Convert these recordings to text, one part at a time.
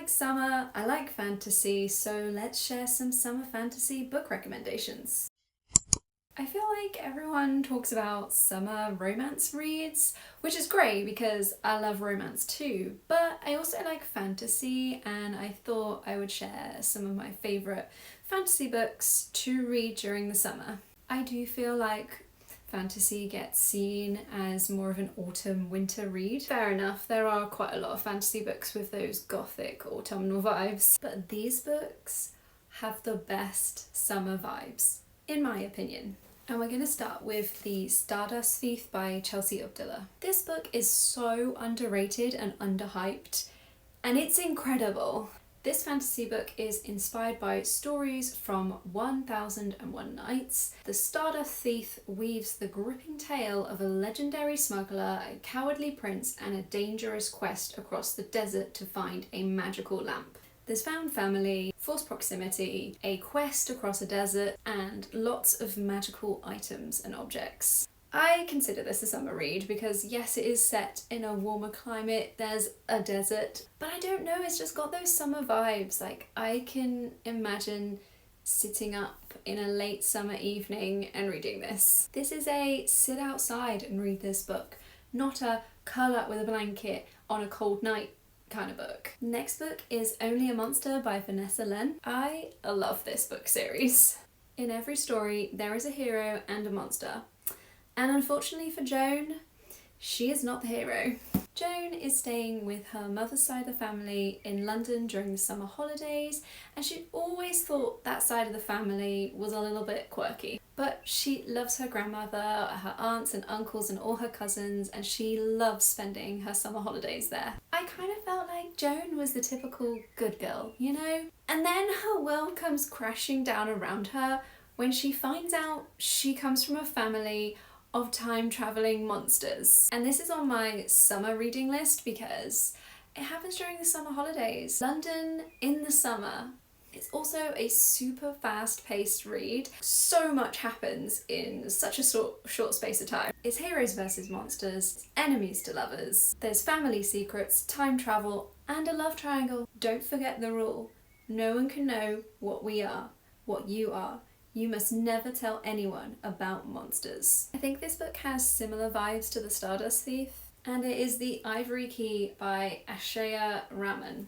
like summer, I like fantasy, so let's share some summer fantasy book recommendations. I feel like everyone talks about summer romance reads, which is great because I love romance too, but I also like fantasy and I thought I would share some of my favourite fantasy books to read during the summer. I do feel like fantasy gets seen as more of an autumn-winter read. Fair enough, there are quite a lot of fantasy books with those gothic autumnal vibes, but these books have the best summer vibes, in my opinion. And we're going to start with The Stardust Thief by Chelsea Abdullah. This book is so underrated and underhyped, and it's incredible. This fantasy book is inspired by stories from 1001 Nights. The Stardust Thief weaves the gripping tale of a legendary smuggler, a cowardly prince, and a dangerous quest across the desert to find a magical lamp. There's found family, forced proximity, a quest across a desert, and lots of magical items and objects. I consider this a summer read because yes, it is set in a warmer climate, there's a desert, but I don't know, it's just got those summer vibes. Like, I can imagine sitting up in a late summer evening and reading this. This is a sit outside and read this book, not a curl up with a blanket on a cold night kind of book. Next book is Only a Monster by Vanessa Len. I love this book series. In every story, there is a hero and a monster. And unfortunately for Joan, she is not the hero. Joan is staying with her mother's side of the family in London during the summer holidays, and she always thought that side of the family was a little bit quirky. But she loves her grandmother, her aunts and uncles and all her cousins, and she loves spending her summer holidays there. I kind of felt like Joan was the typical good girl, you know? And then her world comes crashing down around her when she finds out she comes from a family of time-travelling monsters. And this is on my summer reading list because it happens during the summer holidays. London in the summer. It's also a super fast-paced read. So much happens in such a short space of time. It's heroes versus monsters, enemies to lovers. There's family secrets, time travel, and a love triangle. Don't forget the rule. No one can know what we are, what you are. You must never tell anyone about monsters. I think this book has similar vibes to The Stardust Thief, and it is The Ivory Key by Ashaya Raman.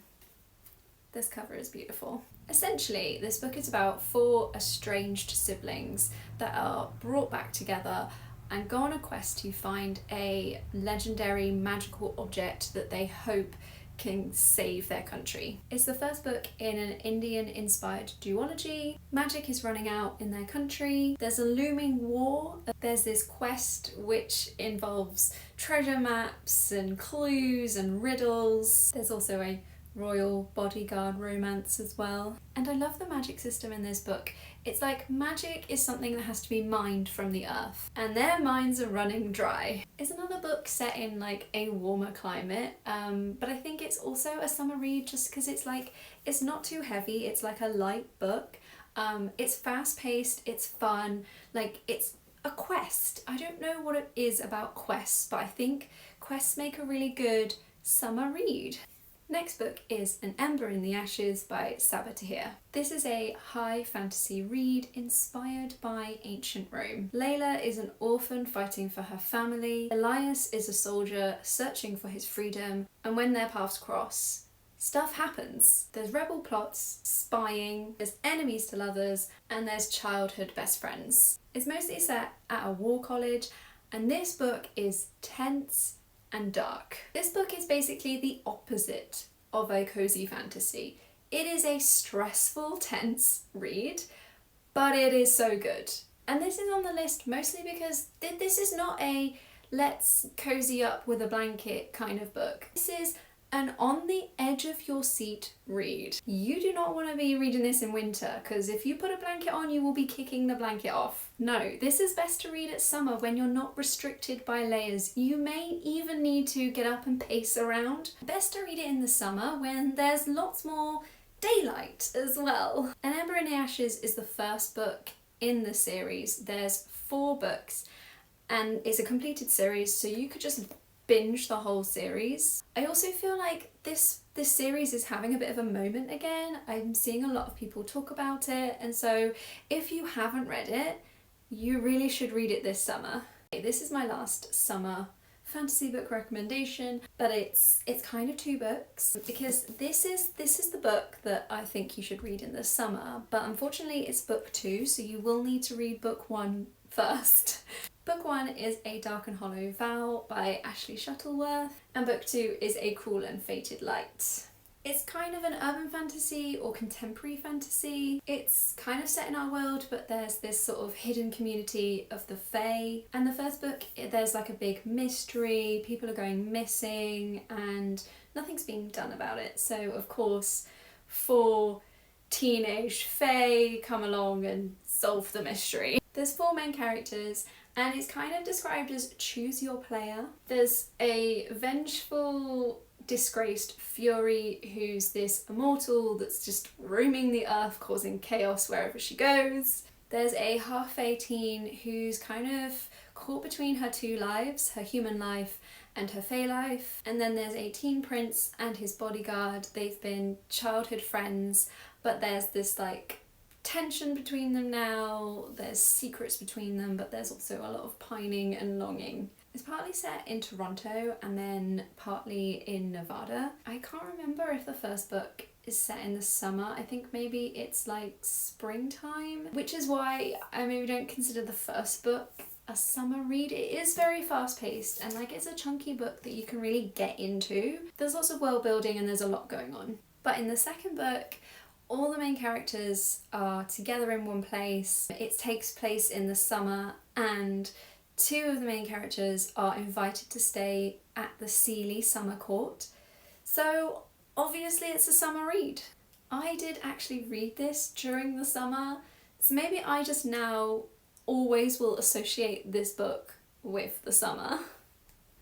This cover is beautiful. Essentially, this book is about 4 estranged siblings that are brought back together and go on a quest to find a legendary magical object that they hope can save their country. It's the first book in an Indian-inspired duology. Magic is running out in their country. There's a looming war. There's this quest which involves treasure maps and clues and riddles. There's also a royal bodyguard romance as well. And I love the magic system in this book. It's like magic is something that has to be mined from the earth, and their mines are running dry. It's another book set in like a warmer climate, but I think it's also a summer read just because it's not too heavy, it's like a light book. It's fast paced, it's fun, like it's a quest. I don't know what it is about quests, but I think quests make a really good summer read. Next book is An Ember in the Ashes by Sabaa Tahir. This is a high fantasy read inspired by ancient Rome. Layla is an orphan fighting for her family. Elias is a soldier searching for his freedom, and when their paths cross, stuff happens. There's rebel plots, spying, there's enemies to lovers, and there's childhood best friends. It's mostly set at a war college, and this book is tense and dark. This book is basically the opposite of a cozy fantasy. It is a stressful, tense read, but it is so good. And this is on the list mostly because this is not a let's cozy up with a blanket kind of book. This is an on the edge of your seat read. You do not want to be reading this in winter because if you put a blanket on, you will be kicking the blanket off. No, this is best to read at summer when you're not restricted by layers. You may even need to get up and pace around. Best to read it in the summer when there's lots more daylight as well. An Ember in the Ashes is the first book in the series. There's 4 books and it's a completed series, so you could just binge the whole series. I also feel like this series is having a bit of a moment again. I'm seeing a lot of people talk about it, and so if you haven't read it, you really should read it this summer. This is my last summer fantasy book recommendation, but it's kind of two books, because this is the book that I think you should read in the summer, but unfortunately it's book 2, so you will need to read book 1 first. Book 1 is A Dark and Hollow Vow by Ashley Shuttleworth, and book 2 is A Cruel and Fated Light. It's kind of an urban fantasy or contemporary fantasy. It's kind of set in our world, but there's this sort of hidden community of the Fae. And the first book, there's like a big mystery, people are going missing, and nothing's being done about it. So of course, 4 teenage Fae come along and solve the mystery. There's 4 main characters, and it's kind of described as choose your player. There's a vengeful, disgraced Fury who's this immortal that's just roaming the earth causing chaos wherever she goes. There's a half-Fae teen who's kind of caught between her 2 lives, her human life and her Fae life. And then there's a teen prince and his bodyguard. They've been childhood friends, but there's this like tension between them now, there's secrets between them, but there's also a lot of pining and longing. It's partly set in Toronto and then partly in Nevada. I can't remember if the first book is set in the summer. I think maybe it's like springtime, which is why I maybe don't consider the first book a summer read. It is very fast paced and like it's a chunky book that you can really get into. There's lots of world building and there's a lot going on. But in the second book, all the main characters are together in one place. It takes place in the summer, and 2 of the main characters are invited to stay at the Sealy Summer Court. So obviously it's a summer read. I did actually read this during the summer, so maybe I just now always will associate this book with the summer.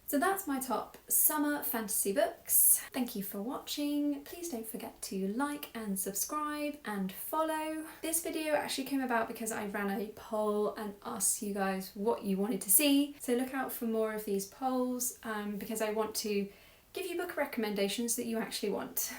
So that's my top summer fantasy books. Thank you for watching. Please don't forget to like and subscribe and follow. This video actually came about because I ran a poll and asked you guys what you wanted to see. So look out for more of these polls because I want to give you book recommendations that you actually want.